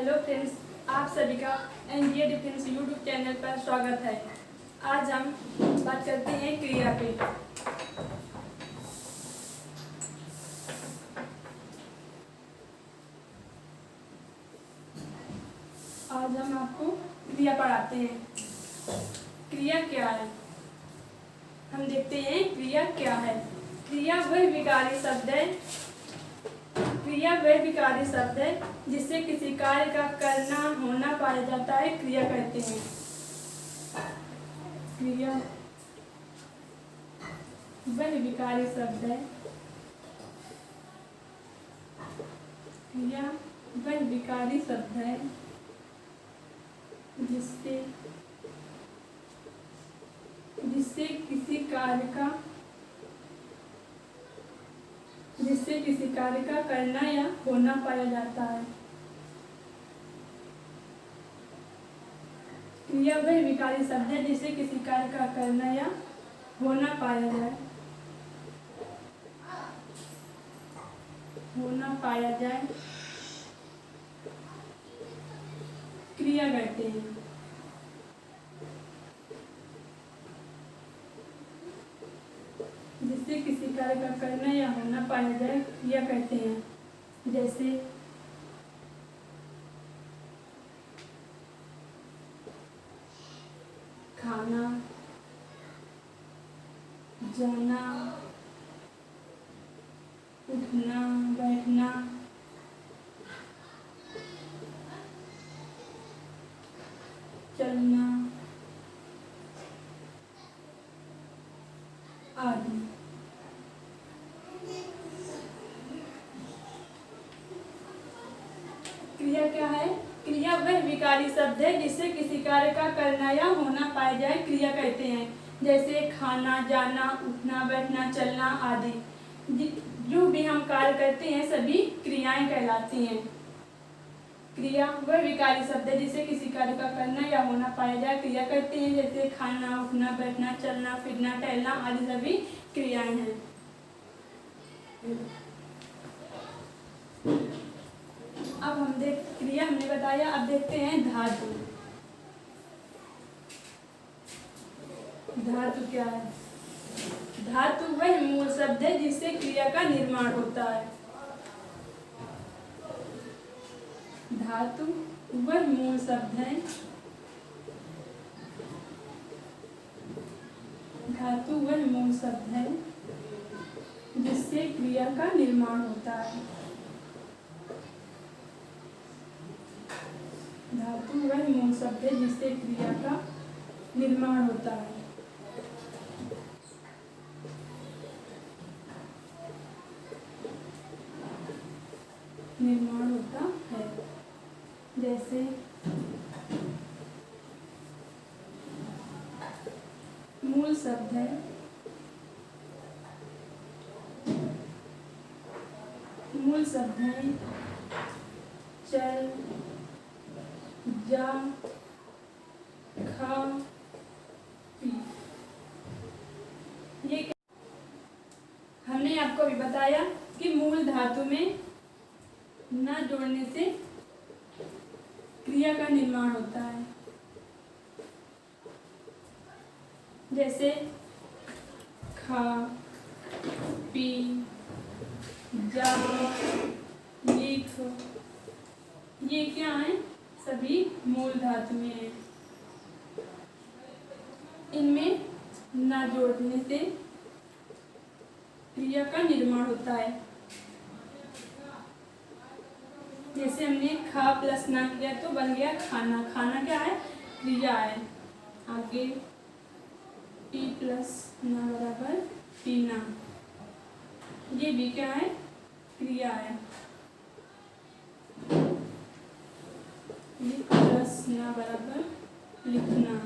Hello friends, आप सभी का एनडीए डिफेंस यूट्यूब चैनल पर स्वागत है। आज हम बात करते हैं क्रिया पे। आज हम आपको क्रिया पढ़ाते हैं। क्रिया क्या है, हम देखते हैं क्रिया क्या है। क्रिया वह विकारी शब्द है जिससे किसी कार्य का करना होना पाया जाता है, क्रिया कहते हैं। क्रिया वह विकारी शब्द है जिससे किसी कार्य का करना या होना पाया जाता है। क्रिया वह विकारी शब्द है जिससे किसी कार्य का करना या होना पाया जाए क्रिया कहते हैं। जिससे किसी कार्य का करना या होना पाया जाए क्रिया कहते हैं। जैसे खाना, जाना, उठना, बैठना, चलना आदि। क्रिया क्या है? क्रिया वह विकारी शब्द है जिससे किसी कार्य का करना या होना पाया जाए, क्रिया कहते हैं। जैसे खाना, जाना, उठना, बैठना, चलना आदि। जो भी हम कार्य करते हैं सभी क्रियाएं कहलाती हैं। क्रिया वह विकारी शब्द है जिससे किसी कार्य का करना या होना पाया जाए, क्रिया कहते हैं। जैसे खाना, उठना, बैठना, चलना, फिरना, टहलना आदि सभी क्रियाएं हैं। अब क्रिया हमने बताया, अब देखते हैं धातु। धातु क्या है? धातु वह मूल शब्द है जिससे क्रिया का निर्माण होता है। धातु वह मूल शब्द है जिससे क्रिया का निर्माण होता है। धातु वह मूल शब्द है जिससे क्रिया का निर्माण होता है। जैसे मूल शब्द है चल, जा, खा, पी। ये हमने आपको अभी बताया कि मूल धातु में न जोड़ने से क्रिया का निर्माण होता है। जैसे खा, पी, जा, लिख, ये क्या है? सभी मूल धातु में है। इनमें न जोड़ने से क्रिया का निर्माण होता है। जैसे हमने खा प्लस ना किया तो बन गया खाना। खाना क्या है? क्रिया है। आगे पी प्लस ना बराबर पीना, ये भी क्या है? क्रिया है। लिख प्लस ना बराबर लिखना।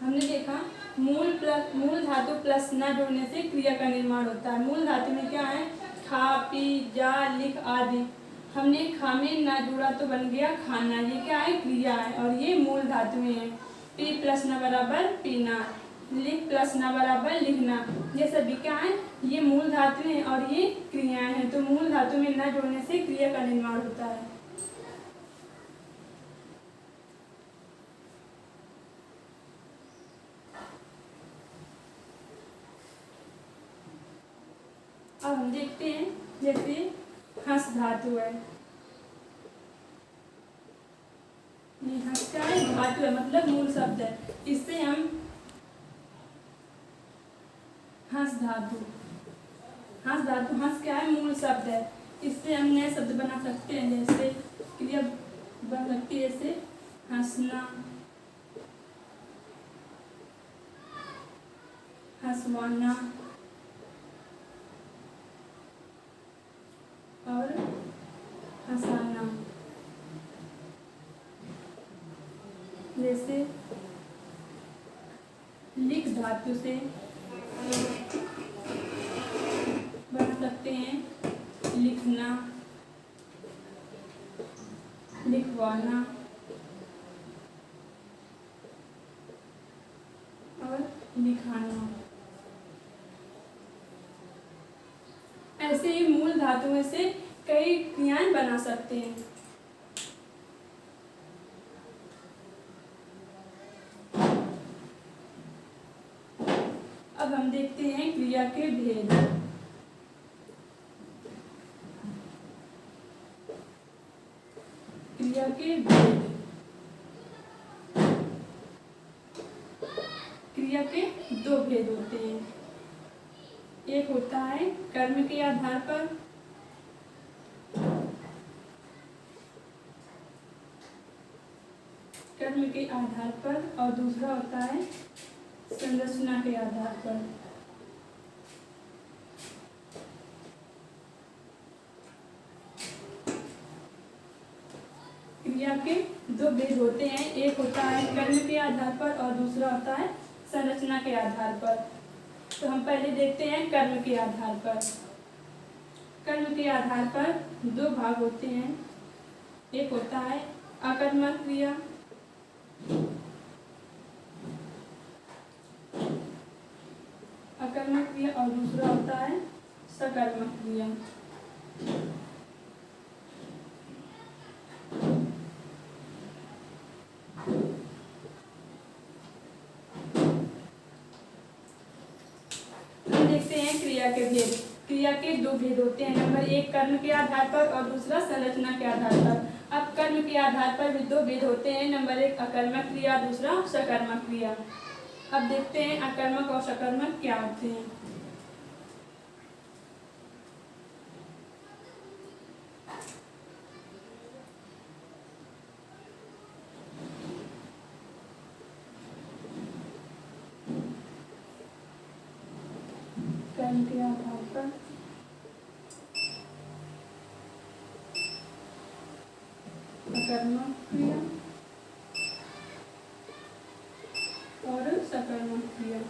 हमने देखा मूल धातु प्लस ना जोड़ने से क्रिया का निर्माण होता है। मूल धातु में क्या है? खा, पी, जा, लिख आदि। हमने खा में ना जोड़ा तो बन गया खाना, ये क्या है? क्रिया है और ये मूल धातु में है। पी प्लस ना बराबर पीना। लिख प्लस ना बराबर लिखना, ये सभी क्या है, ये मूल धातु हैं और ये क्रियाएं हैं। तो मूल धातु में न जोड़ने से क्रिया का निर्माण होता है। अब हम देखते हैं, जैसे हंस धातु है, ये हंस का है धातु है मतलब मूल शब्द है, इससे हम हंस धातु, हंस धातु, हंस क्या है, मूल शब्द है, इससे हम नए शब्द बना सकते हैं। जैसे क्रिया बन सकती है, जैसे हंसना, हंसवाना और हंसाना। जैसे लिख धातु से बना सकते हैं लिखना, लिखवाना और लिखाना। ऐसे ही मूल धातुओं से कई क्रियाएं बना सकते हैं। अब हम देखते हैं क्रिया के भेद। क्रिया के भेद, क्रिया के दो भेद होते हैं। एक होता है कर्म के आधार पर, कर्म के आधार पर, और दूसरा होता है संरचना के आधार पर। क्रिया के दो भेद होते हैं, एक होता है कर्म के आधार पर और दूसरा होता है संरचना के आधार पर। तो हम पहले देखते हैं कर्म के आधार पर। कर्म के आधार पर दो भाग होते हैं, एक होता है अकर्मक क्रिया, अकर्मक क्रिया, और दूसरा होता है सकर्मक क्रिया। देखते हैं क्रिया के भेद। क्रिया के दो भेद होते हैं, नंबर एक कर्म के आधार पर और दूसरा संरचना के आधार पर। अब कर्म के आधार पर भी दो भेद होते हैं, नंबर एक अकर्मक क्रिया, दूसरा सकर्मक क्रिया। अब देखते हैं अकर्मक और सकर्मक क्या होते हैं। कर्म के आधार पर अकर्मक क्रिया और सकर्मक क्रिया।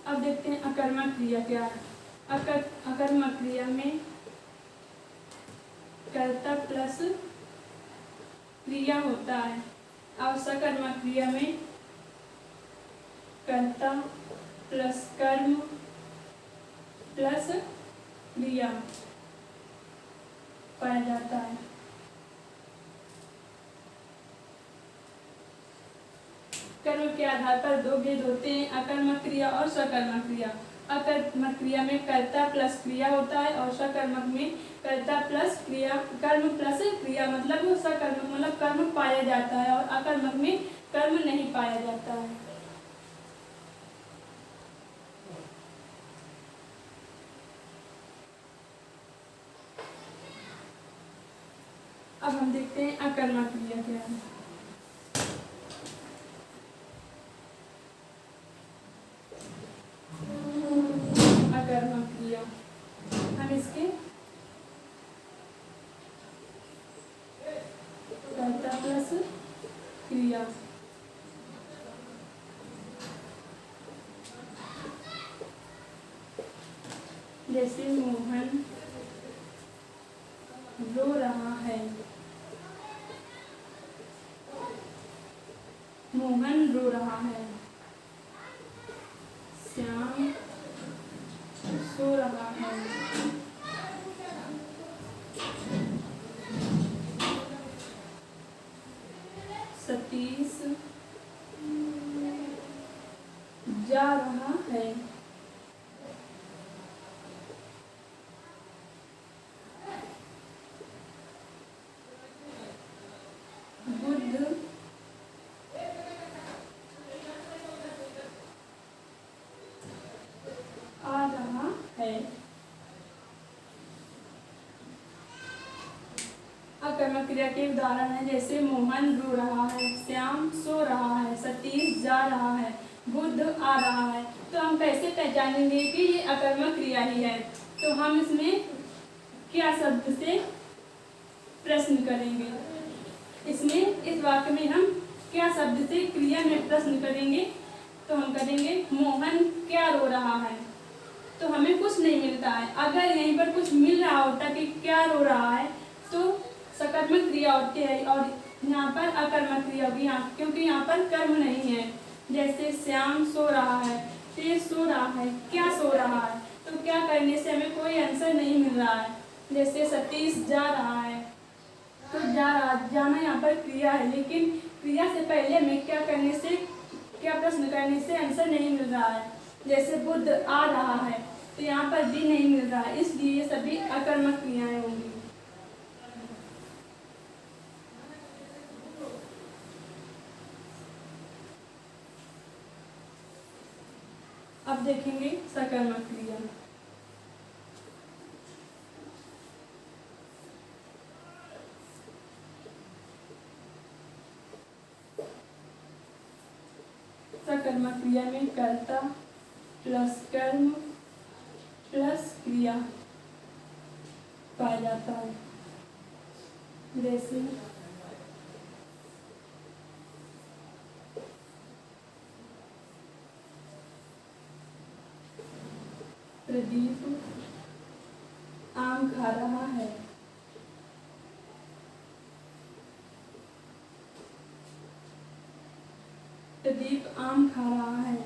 अब देखते हैं अकर्मक क्रिया क्या है। अकर्मक क्रिया में कर्ता प्लस क्रिया होता है और सकर्मक क्रिया में कर्ता प्लस कर्म प्लस क्रिया पाया जाता है। कर्म के आधार पर दो भेद होते हैं, अकर्मक क्रिया और सकर्मक क्रिया। अकर्मक क्रिया में कर्ता प्लस क्रिया होता है और सकर्मक में कर्ता प्लस क्रिया, कर्म प्लस क्रिया मतलब सकर्मक मतलब कर्म पाया जाता है और अकर्मक में कर्म नहीं पाया जाता है। अब हम देखते हैं अकर्मक क्रिया क्या है। अकर्मक क्रिया हम इसके कर्ता प्लस क्रिया, जैसे मोहन रो रहा है, मोहन रो रहा है। श्याम सो रहा है। सतीश जा रहा है। बुध आ रहा है। अकर्मक क्रिया के उदाहरण है, जैसे मोहन रो रहा है, श्याम सो रहा है, सतीश जा रहा है, बुध आ रहा है। तो हम कैसे पहचानेंगे कि ये अकर्मक क्रिया ही है? तो हम इसमें क्या शब्द से प्रश्न करेंगे? इसमें इस वाक्य में हम क्या शब्द से क्रिया में प्रश्न करेंगे? तो हम करेंगे मोहन क्या रो रहा है। तो हमें कुछ नहीं मिलता है। अगर यहीं पर कुछ मिल रहा होता कि क्या रो रहा है तो सकर्मक क्रिया होती है और यहाँ पर अकर्मक क्रिया होगी, यहाँ क्योंकि यहाँ पर कर्म नहीं है। जैसे श्याम सो रहा है, तेज सो रहा है, क्या सो रहा है, तो क्या करने से हमें कोई आंसर नहीं मिल रहा है। जैसे सतीश जा रहा है, तो जाना यहाँ पर क्रिया है, लेकिन क्रिया से पहले हमें क्या करने से, क्या प्रश्न करने से आंसर नहीं मिल रहा है। जैसे बुध आ रहा है, तो यहाँ पर भी नहीं मिल रहा है, इसलिए ये सभी अकर्मक क्रियाएं होंगी। अब देखेंगे सकर्मक क्रिया। सकर्मक क्रिया में कर्ता प्लस कर्म प्लस क्रिया पाया जाता है। जैसे प्रदीप आम खा रहा है। प्रदीप आम खा रहा है।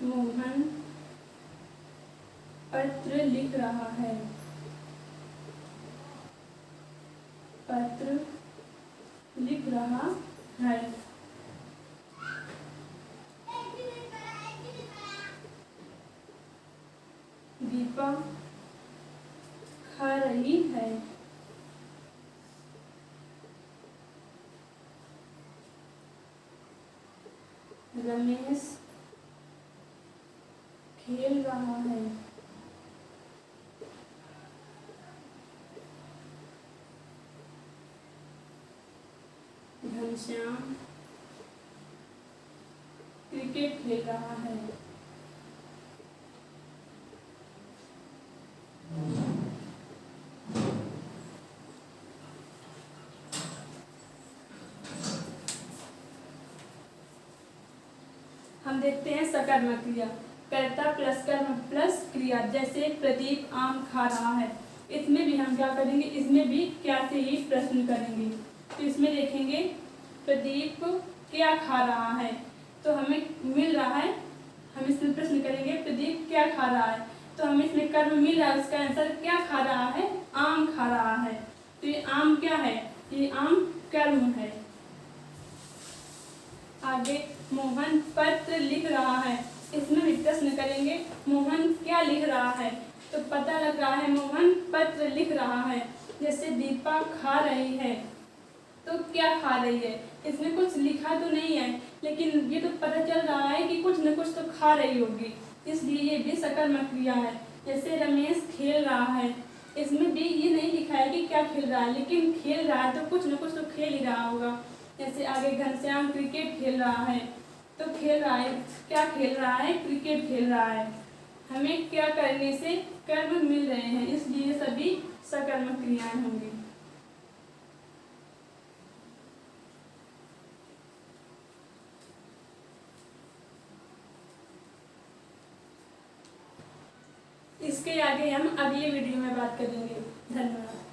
मोहन पत्र लिख रहा है। पत्र लिख रहा है। दीपा खा रही है। रमेश खेल रहा है। घनश्याम क्रिकेट खेल रहा है। हम देखते हैं सकर्मक क्रिया। कर्ता प्लस कर्म प्लस क्रिया। जैसे प्रदीप आम खा रहा है, इसमें भी हम क्या करेंगे, इसमें भी क्या से ही प्रश्न करेंगे। तो इसमें देखेंगे प्रदीप क्या खा रहा है, तो हमें मिल रहा है, हम इसमें प्रश्न करेंगे प्रदीप क्या खा रहा है, तो हमें इसमें कर्म मिल रहा है, उसका आंसर क्या खा रहा है, आम खा रहा है। तो ये आम क्या है, ये आम कर्म है। आगे मोहन पत्र लिख रहा है, इसमें भी प्रश्न करेंगे मोहन क्या लिख रहा है, तो पता लग रहा है मोहन पत्र लिख रहा है। जैसे दीपा खा रही है, तो क्या खा रही है, इसमें कुछ लिखा तो नहीं है, लेकिन ये तो पता चल रहा है कि कुछ न कुछ तो खा रही होगी, इसलिए ये भी सकर्मक क्रिया है। जैसे रमेश खेल रहा है, इसमें भी ये नहीं लिखा है कि क्या खेल रहा है, लेकिन खेल रहा है तो कुछ न कुछ तो खेल ही रहा होगा। जैसे आगे घनश्याम क्रिकेट खेल रहा है, तो खेल रहा है, क्या खेल रहा है, क्रिकेट खेल रहा है। हमें क्या करने से कर्म मिल रहे हैं, इसलिए सभी सकर्मक क्रियाएं होंगी। इसके आगे हम अगले वीडियो में बात करेंगे। धन्यवाद।